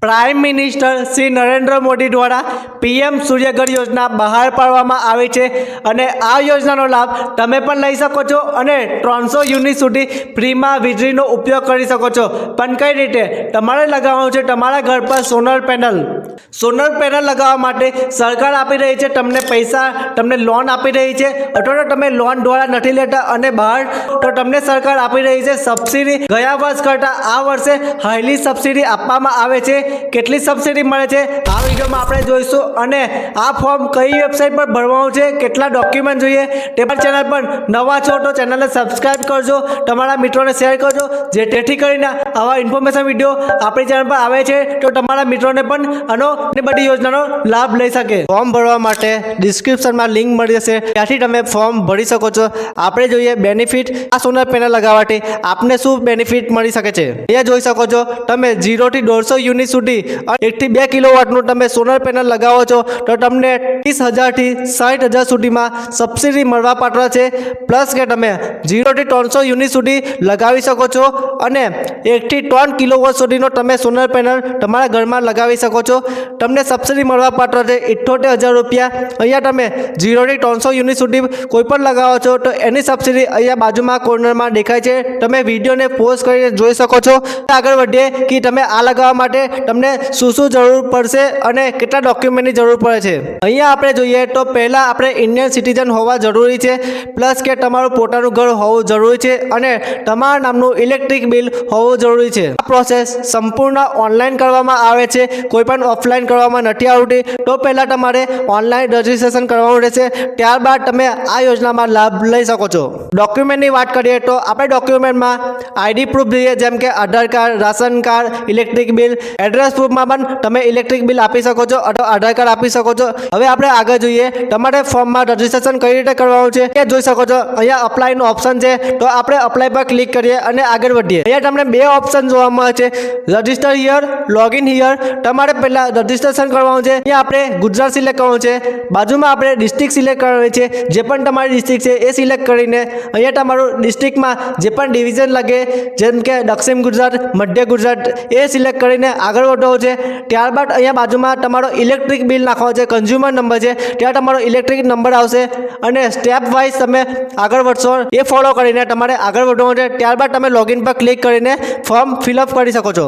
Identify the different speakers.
Speaker 1: Prime minister Shri Narendra Modi દ્વારા PM Suryaghar યોજના બહાર પાડવામાં આવી છે અને આ યોજનાનો લાભ તમે પણ લઈ શકો છો અને 300 યુનિટ સુધી ફ્રીમાં વીજળીનો ઉપયોગ કરી શકો છો। પણ કઈ રીતે તમારે લગાવવાનું છે તમારા ઘર પર સોલર પેનલ લગાવવા માટે સરકાર આપી રહી છે તમને પૈસા, તમને લોન આપી રહી છે, અથવા તો તમે લોન દ્વારા નથી લેતા અને બહાર તો તમને સરકાર આપી રહી છે સબસિડી। ગયા વર્ષ કરતાં આ વર્ષે હાઈલી સબસિડી આપવામાં આવે છે। કેટલી સબસિડી મળે છે આ વિડીયોમાં આપણે જોઈશું અને આ ફોર્મ કઈ વેબસાઇટ પર ભરવાનું છે, કેટલા ડોક્યુમેન્ટ જોઈએ તે પણ ચેનલ પર નવા છો તો ચેનલને સબસ્ક્રાઇબ કરજો, તમારા મિત્રોને શેર કરજો જેથી કરીને આવા ઇન્ફોર્મેશન વિડીયો આપણી ચેનલ પર આવે છે તો તમારા મિત્રોને પણ આનો બધી યોજનાનો લાભ લઈ શકે। ફોર્મ ભરવા માટે ડિસ્ક્રિપ્શનમાં લિંક મળી જશે, ત્યાંથી તમે ફોર્મ ભરી શકો છો। આપણે જોઈએ બેનિફિટ। આ સોલર પેનલ લગાવવાથી આપને શું બેનિફિટ મળી શકે છે અહીંયા જોઈ શકો છો। તમે 0 થી 150 યુનિટ સુધી 1 થી 2 કિલોવોટનું તમે સોલર પેનલ લગાવો છો તો તમને 30,000 થી 60,000 સુધીમાં સબસિડી મળવા પાત્ર છે। પ્લસ કે તમે 0 થી 300 યુનિટ સુધી લગાવી શકો છો અને 1 થી 3 કિલોવોટ સુધીનો તમે સોલર પેનલ તમારા ઘરમાં લગાવી શકો છો। તમને સબસિડી મળવા પાત્ર છે 78,000 રૂપિયા। અહીંયા તમે 0 થી 300 યુનિટ સુધી કોઈ પણ લગાવો છો તો એની સબસિડી અહીંયા બાજુમાં કોર્નરમાં દેખાય છે, તમે વિડીયોને પોઝ કરીને જોઈ શકો છો। આગળ વધીએ કે તમે આ લગાવવા માટે તમને શું જરૂર પડશે અને કેટલા ડોક્યુમેન્ટની જરૂર પડે છે। અહીંયા આપણે જોઈએ તો પહેલાં આપણે ઇન્ડિયન સિટીઝન હોવા જરૂરી છે, પ્લસ કે તમારું પોતાનું ઘર હોવું જરૂરી છે અને તમારા નામનું ઇલેક્ટ્રિક બિલ હોવું જરૂરી છે। આ પ્રોસેસ સંપૂર્ણ ઓનલાઈન કરવામાં આવે છે, કોઈ પણ ઓફલાઈન કરવામાં નથી આવતી। તો પહેલાં તમારે ઓનલાઈન રજિસ્ટ્રેશન કરવાનું રહેશે, ત્યારબાદ તમે આ યોજનામાં લાભ લઈ શકો છો। ડોક્યુમેન્ટની વાત કરીએ તો આપણે ડોક્યુમેન્ટમાં આઈડી પ્રૂફ જોઈએ, જેમ કે Aadhaar card, ration card, electric bill, address પ્રૂફમાં પણ તમે ઇલેક્ટ્રિક બિલ આપી શકો છો અથવા આધાર કાર્ડ આપી શકો છો। હવે આપણે આગળ જોઈએ તમારે ફોર્મમાં રજિસ્ટ્રેશન કઈ રીતે કરવાનું છે એ જોઈ શકો છો। અહીંયા અપ્લાયનું ઓપ્શન છે તો આપણે અપ્લાય પર ક્લિક કરીએ અને આગળ વધીએ। અહીંયા તમને બે ઓપ્શન જોવા મળે છે, રજિસ્ટર હિયર, લોગિન હિયર। તમારે પહેલા રજિસ્ટ્રેશન કરવાનું છે। અહીંયા આપણે ગુજરાત સિલેક્ટ કરવાનું છે, બાજુમાં આપણે ડિસ્ટ્રિક્ટ સિલેક્ટ કરવાની છે, જે પણ તમારી ડિસ્ટ્રિક્ટ છે એ સિલેક્ટ કરીને અહીંયા તમારું ડિસ્ટ્રિક્ટમાં જે પણ ડિવિઝન લાગે જેમ કે દક્ષિણ ગુજરાત, મધ્ય ગુજરાત એ સિલેક્ટ કરીને આગળ વધવાનું છે। ત્યારબાદ અહીંયા બાજુમાં તમારો ઇલેક્ટ્રિક બિલ નાખવાનો છે, કન્ઝ્યુમર નંબર છે, ત્યાં તમારો ઇલેક્ટ્રિક નંબર આવશે અને સ્ટેપ વાઇઝ તમે આગળ વધશો એ ફોલો કરીને તમારે આગળ વધવાનું છે। ત્યારબાદ તમે લોગિન પર ક્લિક કરીને ફોર્મ ફિલઅપ કરી શકો છો।